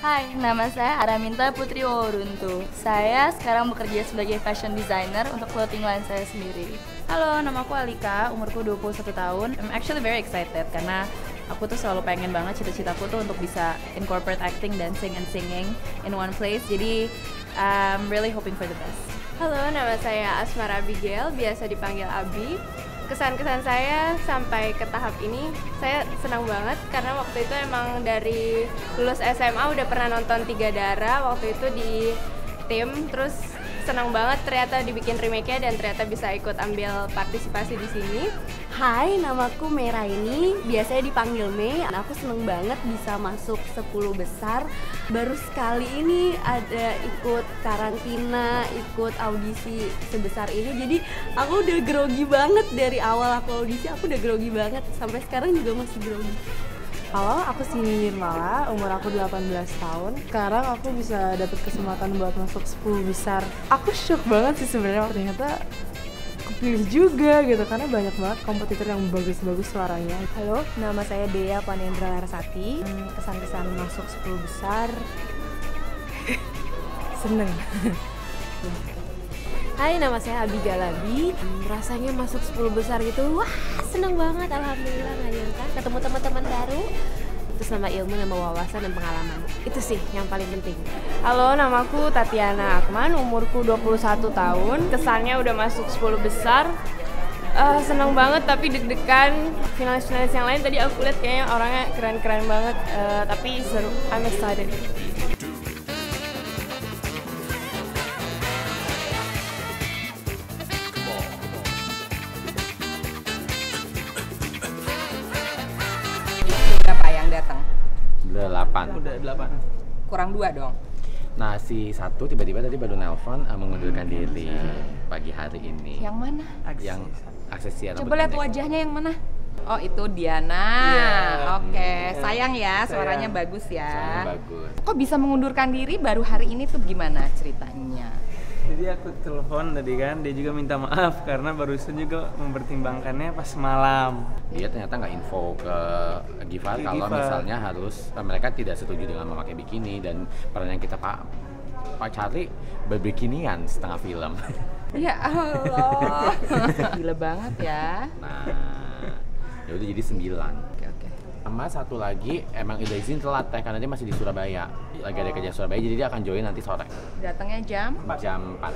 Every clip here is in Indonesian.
Hai, nama saya Araminta Putri Wauruntu. Saya sekarang bekerja sebagai fashion designer untuk clothing line saya sendiri. Halo, nama aku Alika, umurku 21 tahun. I'm actually very excited karena aku tuh selalu pengen banget cita-citaku tuh untuk bisa incorporate acting, dancing, and singing in one place. Jadi, I'm really hoping for the best. Halo, nama saya Asmara Abigail, biasa dipanggil Abi. Kesan-kesan saya sampai ke tahap ini, saya senang banget karena waktu itu emang dari lulus SMA udah pernah nonton Tiga Darah waktu itu di tim, terus senang banget ternyata dibikin remake-nya dan ternyata bisa ikut ambil partisipasi di sini. Hai, namaku Meraini, biasanya dipanggil Mei. Aku seneng banget bisa masuk 10 besar. Baru sekali ini ada ikut karantina, ikut audisi sebesar ini. Jadi aku udah grogi banget dari awal aku audisi, aku udah grogi banget. Sampai sekarang juga masih grogi. Halo, aku Sini Nirmala, umur aku 18 tahun. Sekarang aku bisa dapet kesempatan buat masuk 10 besar. Aku shock banget sih sebenarnya, ternyata kepilih juga gitu karena banyak banget kompetitor yang bagus-bagus suaranya. Halo, nama saya Dea Panendra Larasati. Kesan-kesan masuk 10 besar seneng. Hai, nama saya Abi Galabi. Rasanya masuk 10 besar gitu, wah seneng banget, alhamdulillah, gak nyangka ketemu teman-teman baru. Terus nama ilmu, nama wawasan, dan pengalaman. Itu sih yang paling penting. Halo, namaku Tatiana Akman, umurku 21 tahun. Kesannya udah masuk 10 besar. Seneng banget tapi deg-degan. Finalis-finalis yang lain tadi aku lihat kayaknya orangnya keren-keren banget. Tapi seru, I'm excited. Berapa yang datang? 8. Udah 8. Kurang 2 dong. Nah, si satu tiba-tiba tadi baru nelpon mengundurkan diri pagi hari ini. Yang mana? Yang aksesi rambut Coba lihat pendek. wajahnya yang mana? Oh, itu Diana. Oke, sayang ya, suaranya bagus ya. Suaranya bagus. Kok bisa mengundurkan diri baru hari ini tuh gimana ceritanya? Jadi aku telepon tadi kan, dia juga minta maaf karena barusan juga mempertimbangkannya pas malam. Dia ternyata nggak info ke Givar Ke kalau Givar. misalnya harus mereka tidak setuju dengan memakai bikini dan peran yang kita cari berbikinian setengah film. Ya Allah. Gila banget ya. Nah, ya udah jadi 9. Oke. Sama satu lagi emang udah izin telat ya karena dia masih di Surabaya. Lagi ada kerja Surabaya jadi dia akan join nanti sore. Datangnya jam? Jam 4.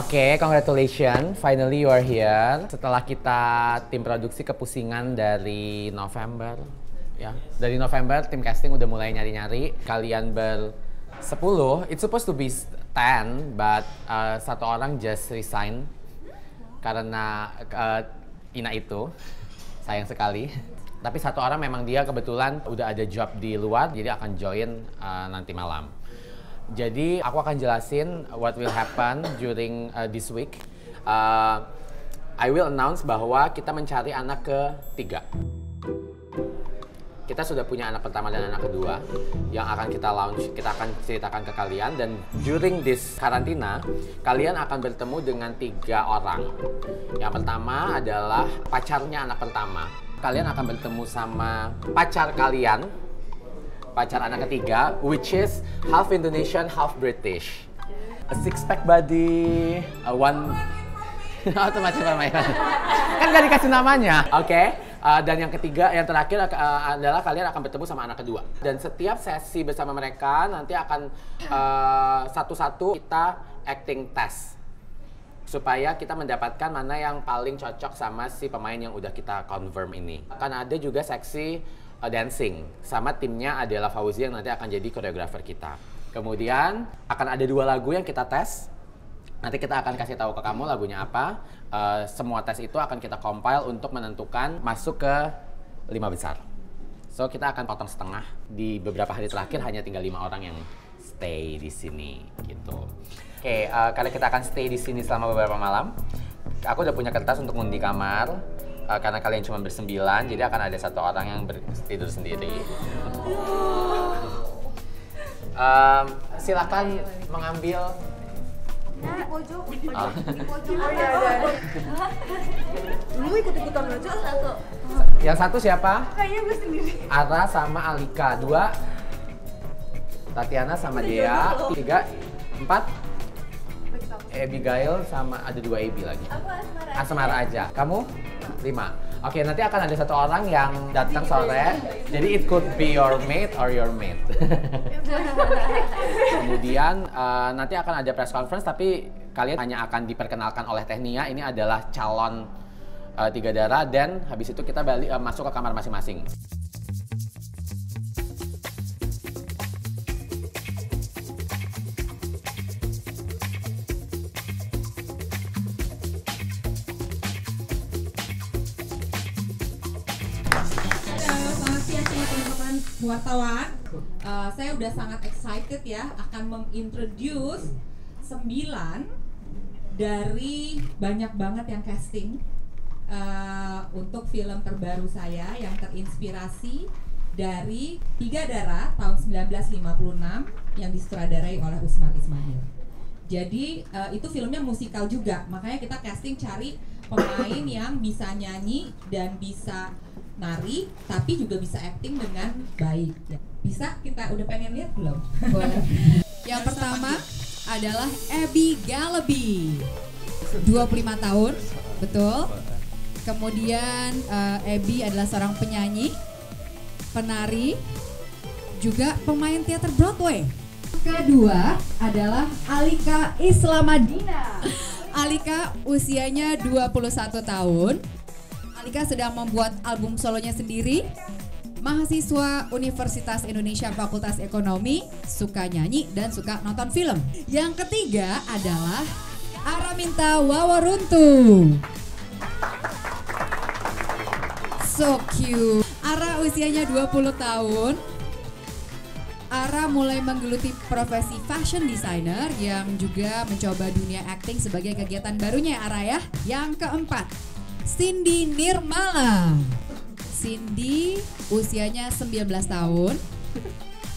Oke, congratulations, finally you are here. Setelah kita tim produksi kepusingan dari November, ya, dari November tim casting udah mulai nyari-nyari. Kalian ber-10, it's supposed to be 10, but satu orang just resign karena Ina itu, sayang sekali. Tapi satu orang memang dia kebetulan udah ada job di luar, jadi akan join nanti malam. Jadi aku akan jelasin what will happen during this week. I will announce bahwa kita mencari anak ketiga. Kita sudah punya anak pertama dan anak kedua yang akan kita launch, kita akan ceritakan ke kalian. Dan during this karantina, kalian akan bertemu dengan 3 orang. Yang pertama adalah pacarnya anak pertama. Kalian akan bertemu sama pacar kalian, pacar anak ketiga, which is half Indonesian, half British. A six-pack body, one... Itu macam permainan. Kan gak dikasih namanya. Oke. Dan yang ketiga, yang terakhir adalah kalian akan bertemu sama anak kedua. Dan setiap sesi bersama mereka nanti akan satu-satu kita acting test. Supaya kita mendapatkan mana yang paling cocok sama si pemain yang udah kita confirm ini. Akan ada juga seksi dancing. Sama timnya adalah Fauzi yang nanti akan jadi koreografer kita. Kemudian akan ada 2 lagu yang kita tes. Nanti kita akan kasih tahu ke kamu lagunya apa. Semua tes itu akan kita compile untuk menentukan masuk ke 5 besar. So kita akan potong setengah. Di beberapa hari terakhir hanya tinggal 5 orang yang stay di sini gitu. Oke, karena kita akan stay di sini selama beberapa malam. Aku udah punya kertas untuk ngundi kamar. Karena kalian cuma ber-9, jadi akan ada 1 orang yang tidur sendiri. Silakan mengambil Di pojok. Ah. Oh iya ada. Lu ikut-ikutan aja. Satu. Yang satu siapa? Kayaknya gue sendiri. Ara sama Alika. 2 Tatiana sama Dea. 3 4 Abigail sama ada 2 Abi lagi. Aku Asmara. Asmara aja. Kamu 5. Oke, nanti akan ada satu orang yang datang sore. Jadi it could be your mate or your mate. Kemudian nanti akan ada press conference, tapi kalian hanya akan diperkenalkan oleh Technia. Ini adalah calon 3 darah, dan habis itu kita balik masuk ke kamar masing-masing. Selamat siang teman-teman wartawan. Saya udah sangat excited ya akan mengintroduce 9 dari banyak banget yang casting untuk film terbaru saya yang terinspirasi dari 3 Darah tahun 1956 yang disutradarai oleh Usman Ismail. Jadi itu filmnya musikal juga, makanya kita casting cari pemain yang bisa nyanyi dan bisa nari, tapi juga bisa acting dengan baik. Bisa kita udah pengen lihat belum? Boleh. Yang pertama adalah Abby Galaby, 25 tahun, betul. Kemudian Abby adalah seorang penyanyi, penari, juga pemain teater Broadway. Kedua adalah Alika Islamadina. Alika usianya 21 tahun. Alika sedang membuat album solonya sendiri. Mahasiswa Universitas Indonesia Fakultas Ekonomi, suka nyanyi dan suka nonton film. Yang ketiga adalah Araminta Wawaruntu. So cute. Ara usianya 20 tahun. Ara mulai menggeluti profesi fashion designer yang juga mencoba dunia acting sebagai kegiatan barunya Ara ya. Yang keempat, Cindy Nirmala. Cindy usianya 19 tahun.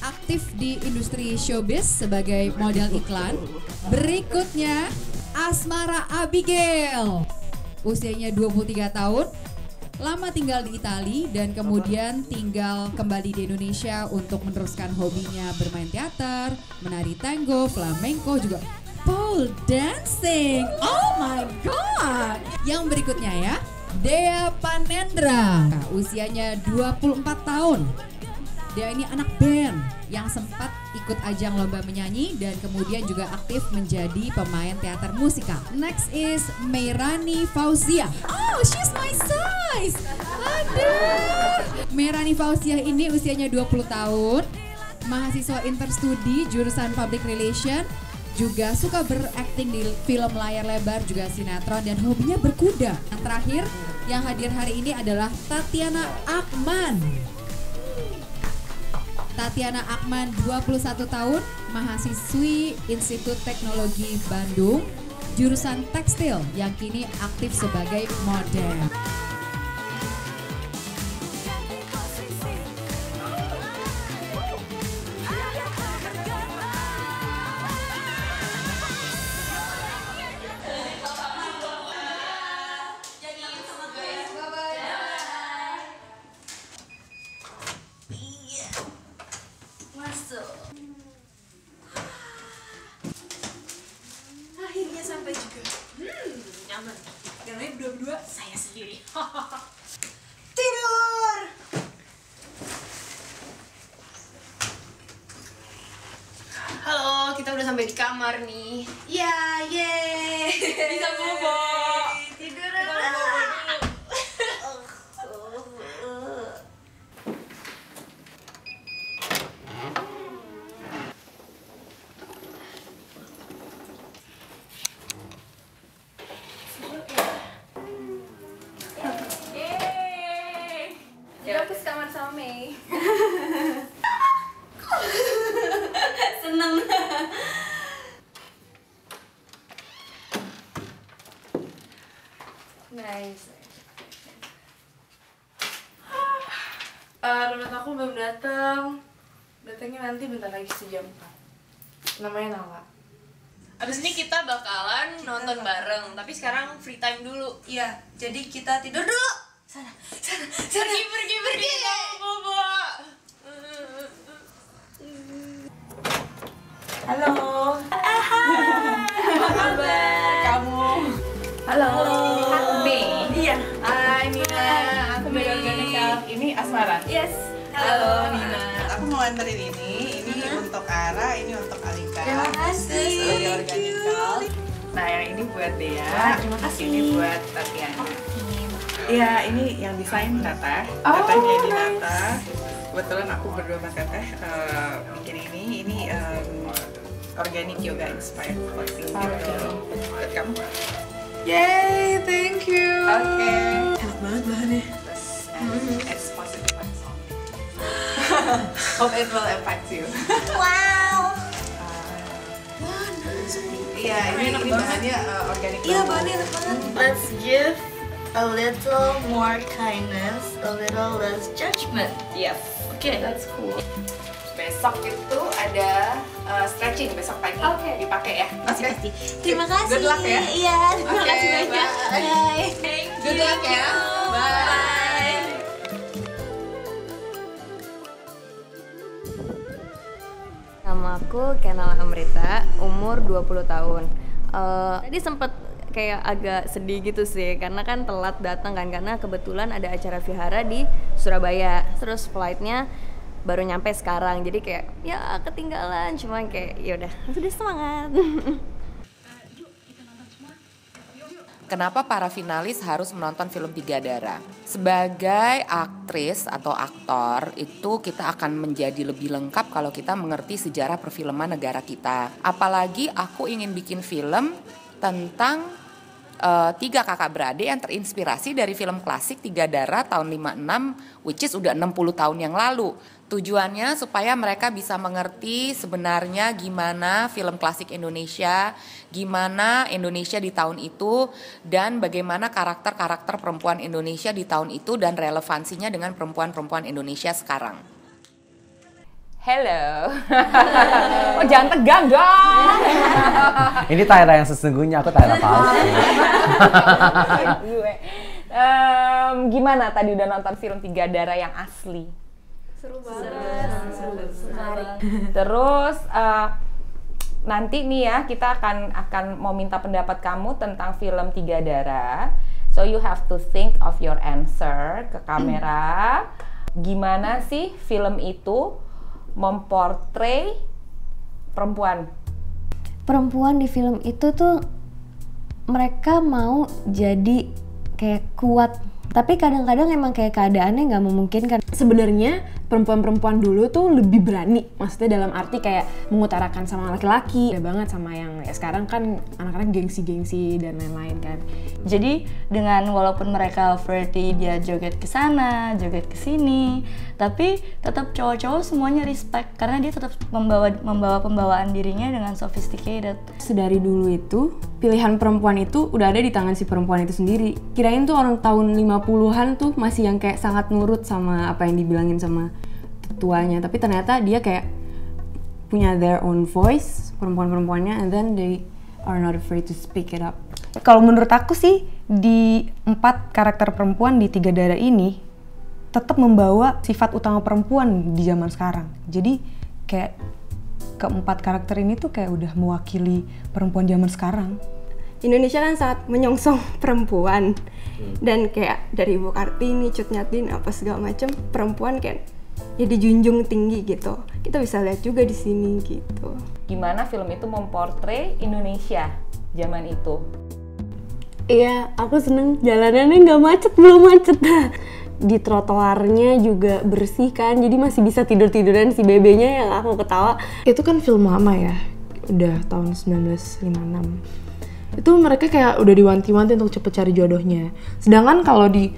Aktif di industri showbiz sebagai model iklan. Berikutnya Asmara Abigail. Usianya 23 tahun. Lama tinggal di Italia dan kemudian tinggal kembali di Indonesia untuk meneruskan hobinya bermain teater, menari tango, flamenco, juga pole dancing. Oh my god. Yang berikutnya ya, Dea Panendra. Usianya 24 tahun. Dea ini anak band yang sempat ikut ajang lomba menyanyi dan kemudian juga aktif menjadi pemain teater musikal. Next is Meirani Fauzia. Oh, she's my size. Aduh. Meirani Fauzia ini usianya 20 tahun. Mahasiswa interstudi jurusan Public Relation. Juga suka berakting di film layar lebar, juga sinetron, dan hobinya berkuda. Yang terakhir yang hadir hari ini adalah Tatiana Akman. Tatiana Akman 21 tahun, mahasiswi Institut Teknologi Bandung, jurusan tekstil yang kini aktif sebagai model. Akhirnya sampai juga. Nyaman. Karena berdua-dua saya sendiri. Tidur. Halo, kita udah sampai di kamar nih. Ya, yeay. Bisa bobo. Tidur. Jadi aku sekamar sama Mei. Seneng. Nice. Temen aku belum datang. Datangnya nanti bentar lagi sejam 4. Namanya Nala. Abis ini kita bakalan nonton bareng, tapi sekarang free time dulu. Iya, jadi kita tidur dulu. Sana. Pergi. Bobo. Halo. Apa kabar kamu? Halo. Iya. Hai Nina, aku dari Organical. Ini Asmara. Yes. Halo Nina. Aku mau anterin ini untuk Ara, ini untuk Alika. Terima kasih. Dari Organical. Nah, yang ini buat Dea. Terima kasih. Ini buat Tatiana. Iya, ini yang desain Nata. Tatanya di Nata. Kebetulan aku berdua sama Teteh bikin ini organic yoga inspired clothing gitu. Buat kamu. Yay, thank you. Oke. Enak banget bahannya. It's positive vibes only. Hope it will impact you. Wow. Iya, ini bahannya organic. Iya, bahannya enak banget. Let's give a little more kindness, a little less judgment. Yes. Okay, that's cool. Besok itu ada stretching besok pagi. Dipakai ya. Pasti. Terima kasih. Good luck ya. Iya, terima kasih banyak. Bye. Good luck ya. Bye. Nama aku Kenal Amrita, umur 20 tahun. Tadi sempet kayak agak sedih gitu sih, karena kan telat datang kan, karena kebetulan ada acara vihara di Surabaya. Terus flightnya baru nyampe sekarang, jadi kayak ya ketinggalan, cuma kayak ya udah semangat. Kenapa para finalis harus menonton film Tiga Darah? Sebagai aktris atau aktor, itu kita akan menjadi lebih lengkap kalau kita mengerti sejarah perfilman negara kita. Apalagi aku ingin bikin film tentang tiga kakak beradik yang terinspirasi dari film klasik Tiga Darah tahun 56, which is udah 60 tahun yang lalu. Tujuannya supaya mereka bisa mengerti sebenarnya gimana film klasik Indonesia, gimana Indonesia di tahun itu, dan bagaimana karakter-karakter perempuan Indonesia di tahun itu dan relevansinya dengan perempuan-perempuan Indonesia sekarang. Hello. Oh, jangan tegang dong. Ini Tyra yang sesungguhnya, aku Tyra palsu. Gimana tadi udah nonton film Tiga Darah yang asli? Seru banget. Terus nanti nih ya kita akan mau minta pendapat kamu tentang film Tiga Darah. So you have to think of your answer ke kamera. Gimana sih film itu memportray perempuan? Perempuan di film itu tuh mereka mau jadi kayak kuat, tapi kadang-kadang emang kayak keadaannya nggak memungkinkan. Sebenarnya perempuan-perempuan dulu tuh lebih berani, maksudnya dalam arti kayak mengutarakan sama laki-laki. Beda banget sama yang ya sekarang kan anak-anak gengsi-gengsi dan lain-lain kan. Jadi dengan walaupun mereka flirty, dia joget ke sana, joget ke sini, tapi tetap cowok-cowok semuanya respect karena dia tetap membawa pembawaan dirinya dengan sophisticated. Sedari dulu itu pilihan perempuan itu udah ada di tangan si perempuan itu sendiri. Kirain tuh orang tahun 50-an tuh masih yang kayak sangat nurut sama apa yang dibilangin sama tuanya, tapi ternyata dia kayak punya their own voice, perempuan-perempuannya, and then they are not afraid to speak it up. Kalau menurut aku sih, di 4 karakter perempuan di Tiga Darah ini tetap membawa sifat utama perempuan di zaman sekarang. Jadi kayak keempat karakter ini tuh kayak udah mewakili perempuan zaman sekarang. Indonesia kan sangat menyongsong perempuan, dan kayak dari Ibu Kartini, Cut Nyatin, apa segala macam, perempuan kayak ya dijunjung tinggi gitu. Kita bisa lihat juga di sini gitu. Gimana film itu memportray Indonesia zaman itu? Iya, aku seneng jalanannya nggak macet, belum macet. Di trotoarnya juga bersih kan, jadi masih bisa tidur-tiduran si bebenya yang aku ketawa. Itu kan film lama ya, udah tahun 1956. Itu mereka kayak udah diwanti-wanti untuk cepet cari jodohnya. Sedangkan kalau di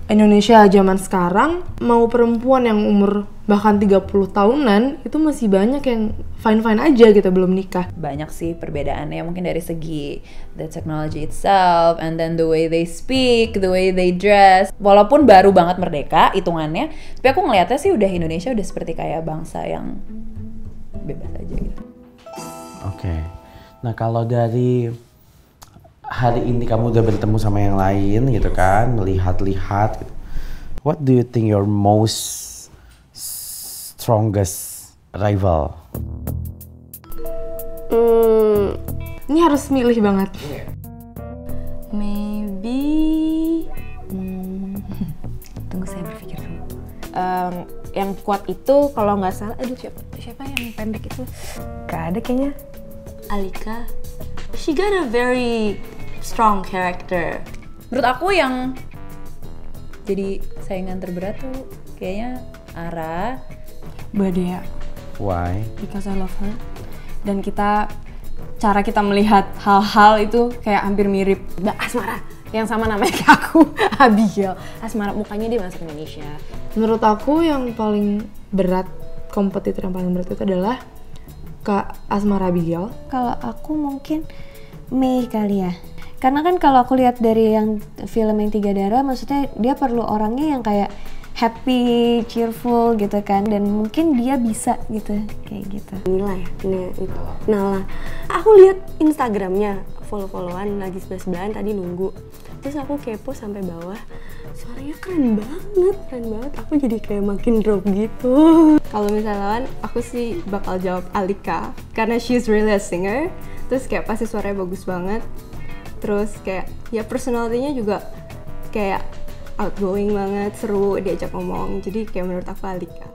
Indonesia zaman sekarang, mau perempuan yang umur bahkan 30 tahunan, itu masih banyak yang fine-fine aja gitu, belum nikah. Banyak sih perbedaannya, mungkin dari segi the technology itself, and then the way they speak, the way they dress. Walaupun baru banget merdeka hitungannya, tapi aku ngeliatnya sih udah Indonesia udah seperti kayak bangsa yang bebas aja gitu. Oke. Nah kalau dari hari ini kamu udah bertemu sama yang lain gitu kan, melihat-lihat gitu. What do you think your most strongest rival? Ini harus milih banget. Maybe Tunggu saya berpikir dulu. Yang kuat itu kalau nggak salah, aduh siapa yang pendek itu? Gak ada kayaknya. Alika. She got a very strong character. Menurut aku yang jadi saingan terberat tuh kayaknya Ara. Badea. Why? Because I love her. Dan cara kita melihat hal-hal itu kayak hampir mirip. Mbak Asmara yang sama namanya kayak aku, Abigail. Asmara mukanya dia masuk Indonesia. Menurut aku yang paling berat, kompetitor yang paling berat itu adalah Kak Asmara Abigail. Kalau aku mungkin Mei kali ya. Karena kan kalau aku lihat dari yang film yang Tiga Darah, maksudnya dia perlu orangnya yang kayak happy, cheerful gitu kan, dan mungkin dia bisa gitu, kayak gitu. Inilah ya, ini itu. Nah lah, aku lihat Instagramnya, follow-followan lagi sebelah-sebelahan tadi nunggu. Terus aku kepo sampai bawah, suaranya keren banget. Aku jadi kayak makin drop gitu. Kalau misalnya aku sih bakal jawab Alika, karena she's really a singer. Terus kayak pasti suaranya bagus banget. Terus kayak ya personality-nya juga kayak outgoing banget, seru diajak ngomong. Jadi kayak menurut aku Alika.